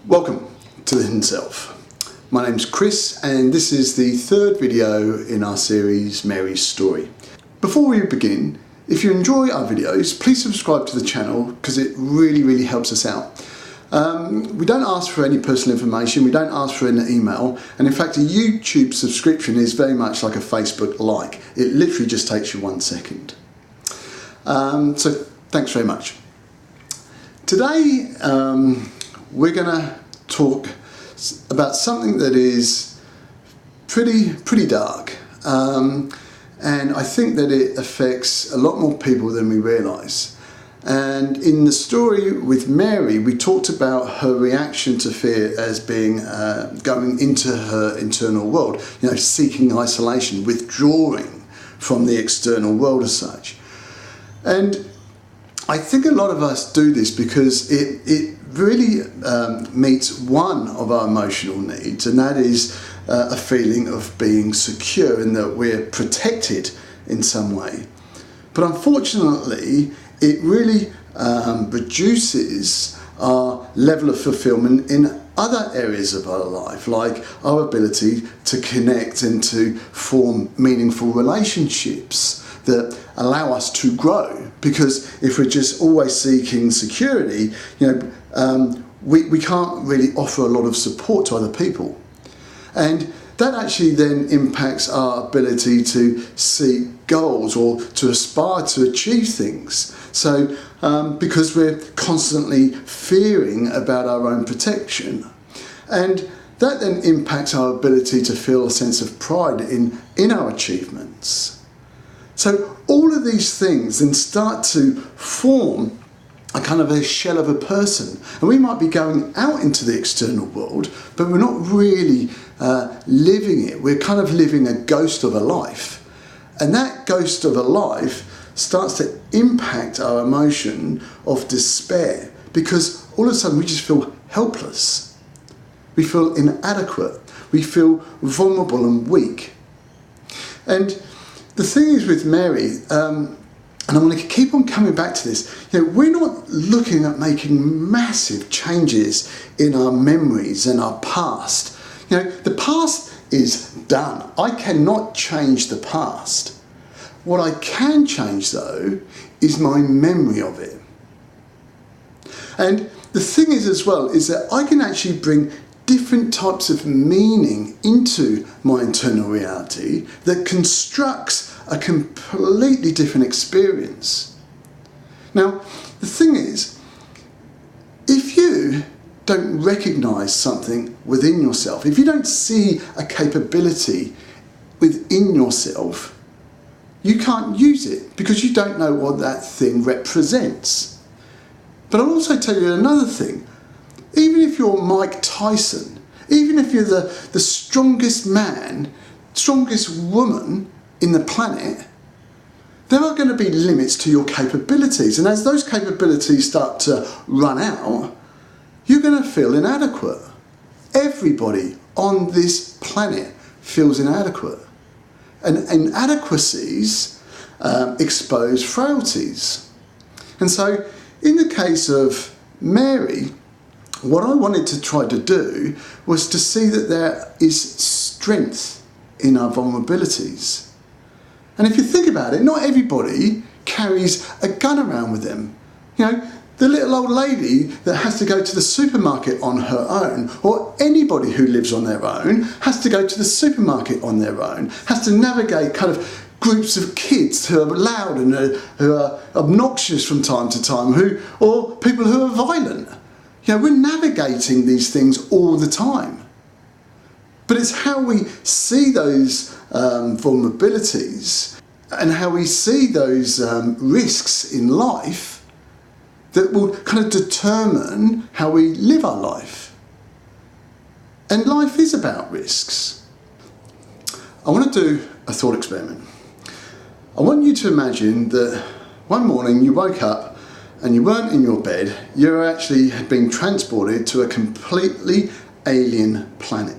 Welcome to The Hidden Self. My name's Chris and this is the third video in our series Mary's Story. Before we begin, if you enjoy our videos, please subscribe to the channel because it really helps us out. We don't ask for any personal information, we don't ask for an email, and in fact a YouTube subscription is very much like a Facebook like. It literally just takes you 1 second. So thanks very much. Today we're going to talk about something that is pretty dark, and I think that it affects a lot more people than we realise. And in the story with Mary, we talked about her reaction to fear as being going into her internal world, seeking isolation, withdrawing from the external world as such. And I think a lot of us do this because it really meets one of our emotional needs, and that is a feeling of being secure and that we're protected in some way. But unfortunately, it really reduces our level of fulfillment in other areas of our life, like our ability to connect and to form meaningful relationships that allow us to grow. Because if we're just always seeking security, we can't really offer a lot of support to other people. And that actually then impacts our ability to seek goals or to aspire to achieve things. So because we're constantly fearing about our own protection. And that then impacts our ability to feel a sense of pride in our achievements. So all of these things then start to form a kind of a shell of a person. And we might be going out into the external world, but we're not really living it. We're kind of living a ghost of a life. And that ghost of a life starts to impact our emotion of despair, because all of a sudden we just feel helpless. We feel inadequate. We feel vulnerable and weak. And the thing is with Mary, and I'm going to keep on coming back to this, we're not looking at making massive changes in our memories and our past. The past is done. I cannot change the past. What I can change, though, is my memory of it. And the thing is as well, is that I can actually bring different types of meaning into my internal reality that constructs a completely different experience. Now, the thing is, if you don't recognise something within yourself, if you don't see a capability within yourself, you can't use it because you don't know what that thing represents. But I'll also tell you another thing. Even if you're Mike Tyson, even if you're the strongest man, strongest woman in the planet, there are going to be limits to your capabilities. And as those capabilities start to run out, you're going to feel inadequate. Everybody on this planet feels inadequate. And inadequacies expose frailties. And so in the case of Mary, what I wanted to try to do was to see that there is strength in our vulnerabilities. And if you think about it, not everybody carries a gun around with them. The little old lady that has to go to the supermarket on her own, or anybody who lives on their own, has to go to the supermarket on their own, has to navigate kind of groups of kids who are loud and who are obnoxious from time to time, or people who are violent. We're navigating these things all the time. But it's how we see those vulnerabilities and how we see those risks in life that will kind of determine how we live our life. And life is about risks. I want to do a thought experiment. I want you to imagine that one morning you woke up and you weren't in your bed, you actually had been transported to a completely alien planet.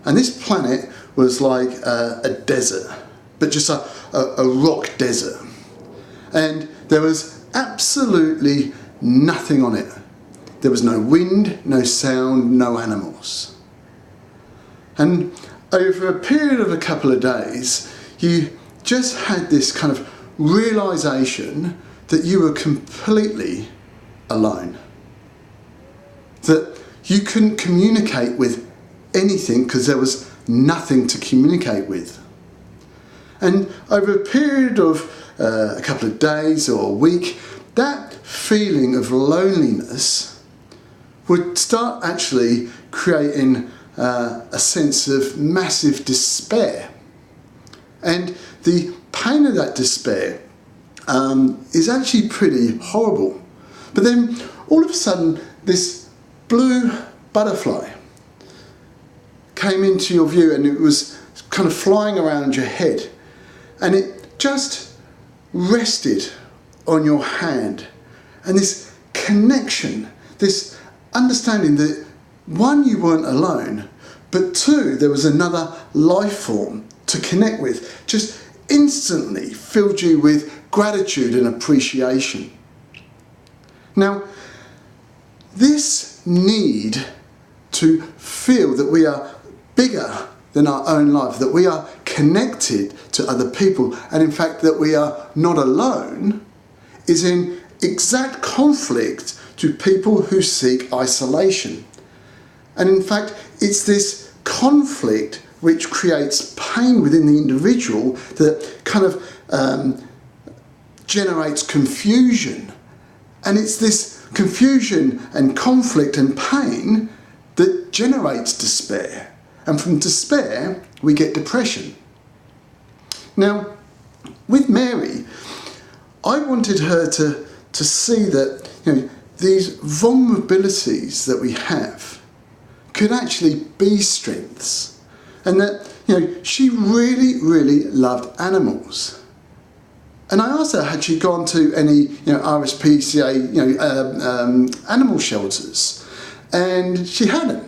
And this planet was like a desert, but just a rock desert. And there was absolutely nothing on it. there was no wind, no sound, no animals. And over a period of a couple of days, you just had this kind of realization that you were completely alone. That you couldn't communicate with anything because there was nothing to communicate with. And over a period of a couple of days or a week, that feeling of loneliness would start actually creating a sense of massive despair. And the pain of that despair is actually pretty horrible. But then all of a sudden, this blue butterfly came into your view, and it was kind of flying around your head, and it just rested on your hand. And this connection, this understanding that one, you weren't alone, but two, there was another life form to connect with, just instantly filled you with gratitude and appreciation. Now, this need to feel that we are bigger than our own life, that we are connected to other people, and in fact that we are not alone, is in exact conflict to people who seek isolation. And in fact, it's this conflict which creates pain within the individual that kind of generates confusion. And it's this confusion and conflict and pain that generates despair. And from despair, we get depression. Now, with Mary, I wanted her to see that, you know, these vulnerabilities that we have could actually be strengths. And that, you know, she really, really loved animals. And I asked her, had she gone to any, you know, RSPCA, you know, animal shelters? And she hadn't.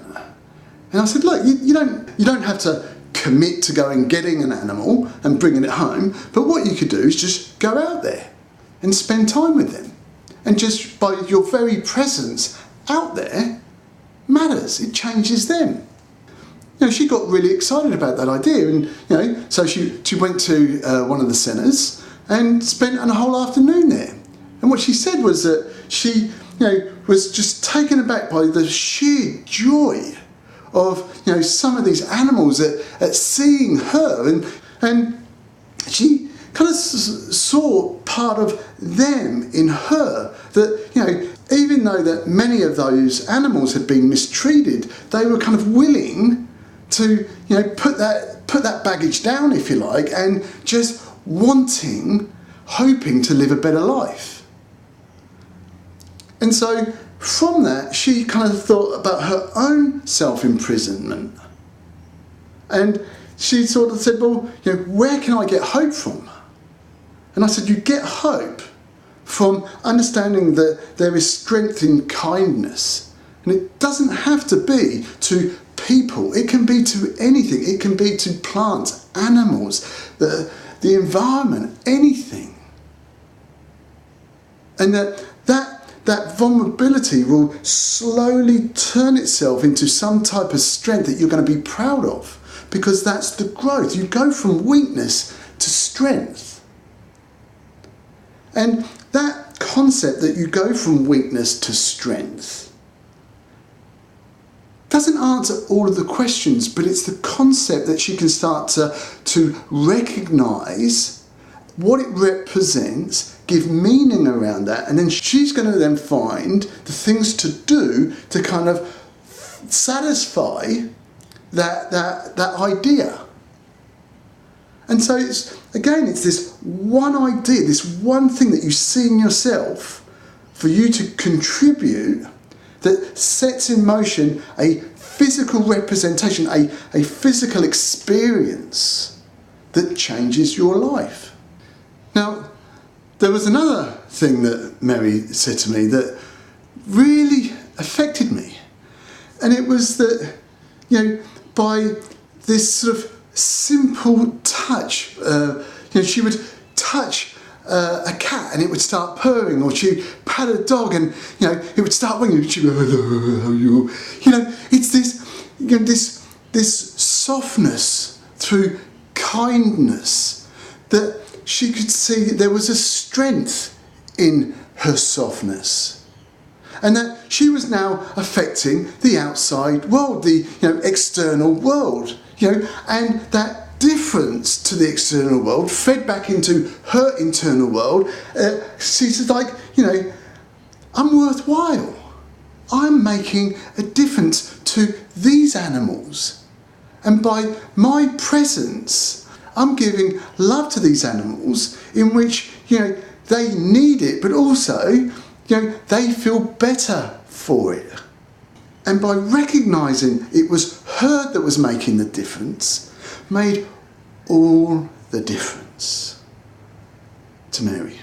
And I said, look, you don't have to commit to going getting an animal and bringing it home, but what you could do is just go out there and spend time with them. And just by your very presence out there matters. It changes them. You know, she got really excited about that idea, and you know, so she went to one of the centres and spent a whole afternoon there. And what she said was that she, you know, was just taken aback by the sheer joy of, you know, some of these animals at seeing her, and she kind of saw part of them in her, that, you know, even though that many of those animals had been mistreated, they were kind of willing to, you know, put that baggage down, if you like, and just hoping to live a better life. And so from that, she kind of thought about her own self-imprisonment. And she sort of said, well, you know, where can I get hope from? And I said, you get hope from understanding that there is strength in kindness. And it doesn't have to be to people. It can be to anything. It can be to plants, animals, the environment, anything. And that vulnerability will slowly turn itself into some type of strength that you're going to be proud of, because that's the growth. You go from weakness to strength. And that concept that you go from weakness to strength doesn't answer all of the questions, but it's the concept that she can start to recognise what it represents, give meaning around that, and then she's going to then find the things to do to kind of satisfy that idea. And so it's this one idea, this one thing that you see in yourself for you to contribute, that sets in motion a physical representation, a physical experience that changes your life. Now, there was another thing that Mary said to me that really affected me. And it was that, you know, by this sort of simple touch, you know, she would touch a cat and it would start purring, or she'd pat a dog and it would start winging, and she'd go, hello, how are you? It's this softness through kindness, that she could see there was a strength in her softness, and that she was now affecting the outside world, the external world, and that difference to the external world fed back into her internal world. She's like, I'm worthwhile. I'm making a difference to these animals, and by my presence I'm giving love to these animals, in which they need it, but also they feel better for it. And by recognising it was her that was making the difference, made all the difference to Mary.